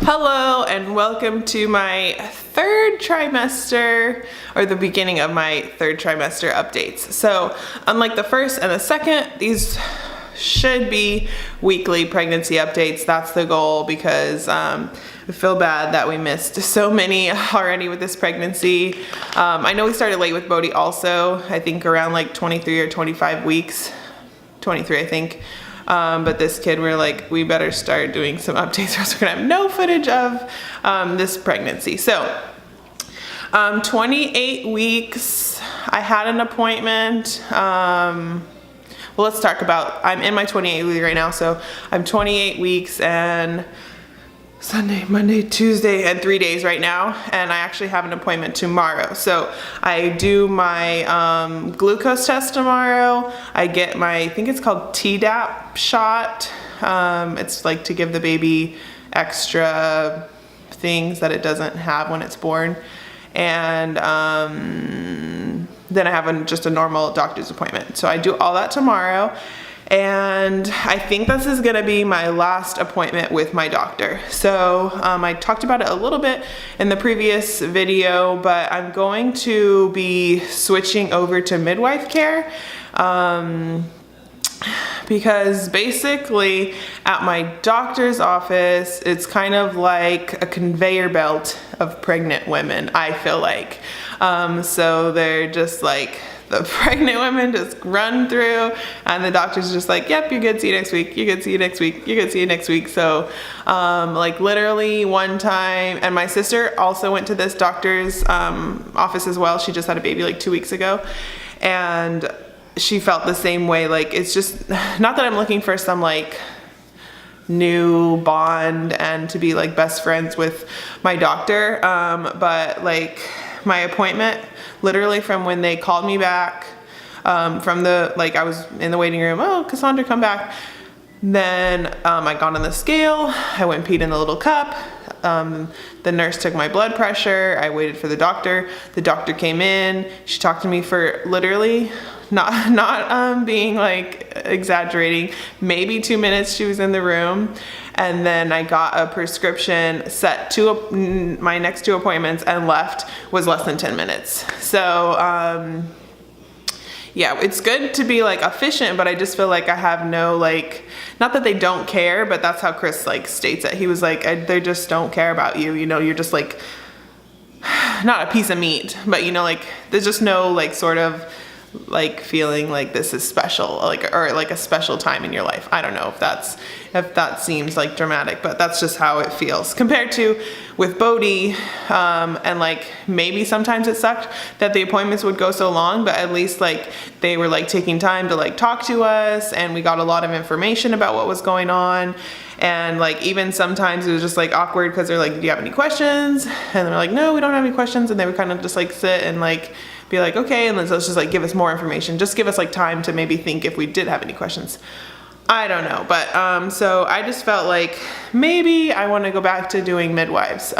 Hello and welcome to my third trimester, or the beginning of my third trimester updates. So unlike the first and the second, these should be weekly pregnancy updates. That's the goal, because I feel bad that we missed so many already with this pregnancy. I know we started late with Bohdi also, I think around like 23 or 25 weeks, 23 I think. But this kid, we're like, we better start doing some updates or else we're gonna have no footage of this pregnancy. So 28 weeks, I had an appointment. Well, let's talk about, I'm in my 28 week right now, so I'm 28 weeks and Sunday, Monday, Tuesday, and 3 days right now, and I actually have an appointment tomorrow. So I do my glucose test tomorrow. I get my, I think it's called Tdap shot. It's like to give the baby extra things that it doesn't have when it's born. And then I have just a normal doctor's appointment. So I do all that tomorrow. And I think this is gonna be my last appointment with my doctor. So I talked about it a little bit in the previous video, but I'm going to be switching over to midwife care. Because basically at my doctor's office, it's kind of like a conveyor belt of pregnant women, I feel like. So they're just like, the pregnant women just run through, and the doctor's just like, yep, you're good, see you next week, you're good, see you next week, you're good, see you next week. So like literally one time, and my sister also went to this doctor's office as well. She just had a baby like 2 weeks ago, and she felt the same way. Like, it's just not that I'm looking for some like new bond and to be like best friends with my doctor, but like my appointment, literally from when they called me back from the, like I was in the waiting room, oh, Cassandra, come back. Then I got on the scale, I went and peed in the little cup. The nurse took my blood pressure. I waited for the doctor. The doctor came in. She talked to me for literally, not being like exaggerating, maybe 2 minutes she was in the room. And then I got a prescription, set to my next 2 appointments, and left was less than 10 minutes. So yeah, it's good to be like efficient, but I just feel like I have no, like, not that they don't care, but that's how Chris like states it. He was like, they just don't care about you. You know, you're just like, not a piece of meat, but you know, like there's just no like sort of like feeling like this is special, like, or like a special time in your life. I don't know if that seems like dramatic, but that's just how it feels compared to with Bohdi. And like maybe sometimes it sucked that the appointments would go so long, but at least like they were like taking time to like talk to us, and we got a lot of information about what was going on. And like even sometimes it was just like awkward because they're like, do you have any questions? And they're like, no, we don't have any questions. And they would kind of just like sit and like be like, okay, and let's just like give us more information. Just give us like time to maybe think if we did have any questions. I don't know, but so I just felt like maybe I want to go back to doing midwives.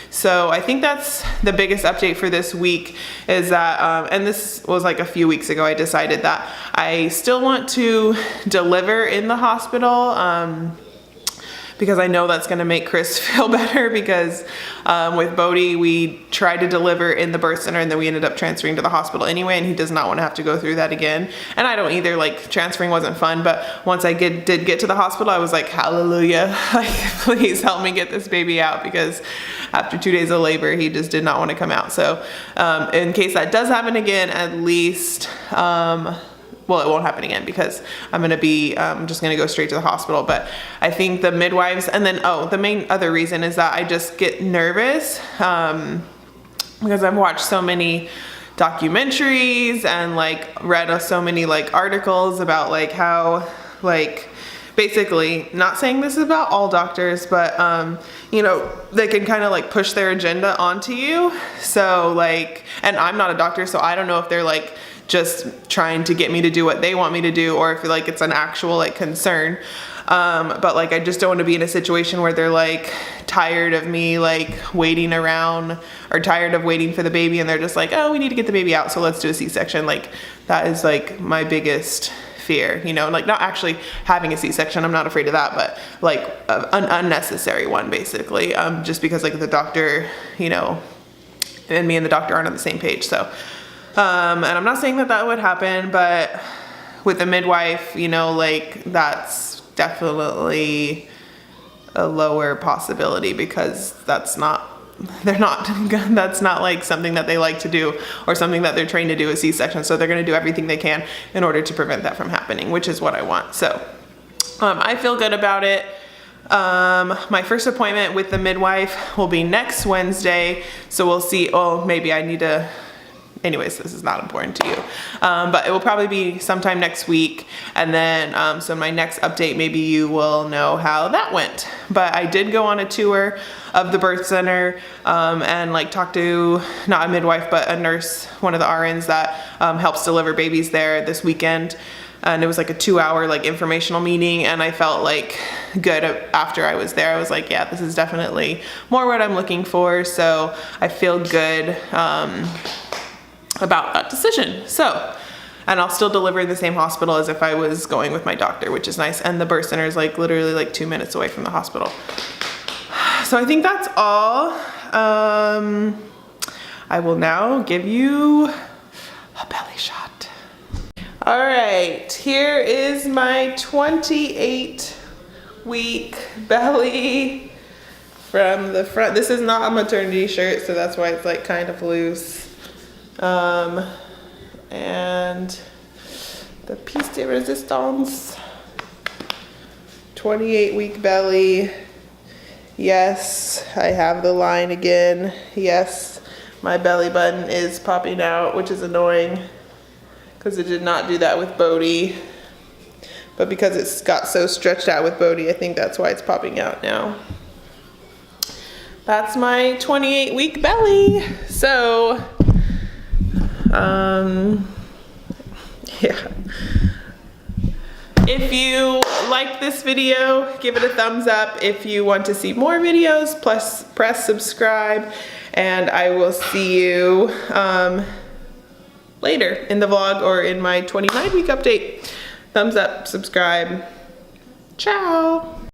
So I think that's the biggest update for this week, is that, and this was like a few weeks ago, I decided that I still want to deliver in the hospital, because I know that's gonna make Chris feel better, because with Bohdi, we tried to deliver in the birth center and then we ended up transferring to the hospital anyway, and he does not wanna have to go through that again. And I don't either, like transferring wasn't fun, but once I did get to the hospital, I was like, hallelujah, like please help me get this baby out, because after 2 days of labor, he just did not wanna come out. So in case that does happen again, at least, well, it won't happen again, because I'm gonna be just gonna go straight to the hospital. But I think the midwives, and then, oh, the main other reason is that I just get nervous because I've watched so many documentaries and like read so many like articles about like how like basically, not saying this is about all doctors, but you know, they can kind of like push their agenda onto you. So like, and I'm not a doctor, so I don't know if they're like just trying to get me to do what they want me to do, or if like it's an actual like concern. But like I just don't want to be in a situation where they're like tired of me like waiting around, or tired of waiting for the baby, and they're just like, oh, we need to get the baby out, so let's do a C-section. Like that is like my biggest fear, you know, like not actually having a C-section, I'm not afraid of that, but like an unnecessary one basically, just because like the doctor, you know, and me and the doctor aren't on the same page. So, and I'm not saying that that would happen, but with the midwife, you know, like that's definitely a lower possibility because that's not like something that they like to do or something that they're trained to do, a C-section. So they're going to do everything they can in order to prevent that from happening, which is what I want. So I feel good about it. My first appointment with the midwife will be next Wednesday. So we'll see. Oh, maybe I need to, anyways, this is not important to you. But it will probably be sometime next week. And then, so my next update, maybe you will know how that went. But I did go on a tour of the birth center, and like talk to, not a midwife, but a nurse, one of the RNs that, helps deliver babies there this weekend. And it was like a 2-hour like informational meeting, and I felt like good after I was there. I was like, yeah, this is definitely more what I'm looking for. So I feel good, about that decision. So, and I'll still deliver in the same hospital as if I was going with my doctor, which is nice. And the birth center is like literally like 2 minutes away from the hospital. So I think that's all. I will now give you a belly shot. All right, here is my 28-week belly from the front. This is not a maternity shirt, so that's why it's like kind of loose. And the piece de resistance, 28-week belly. Yes, I have the line again. Yes, my belly button is popping out, which is annoying because it did not do that with Bohdi. But because it's got so stretched out with Bohdi, I think that's why it's popping out now. That's my 28-week belly. So, yeah. If you liked this video, give it a thumbs up. If you want to see more videos, press subscribe, and I will see you later in the vlog or in my 29-week update. Thumbs up, subscribe. Ciao.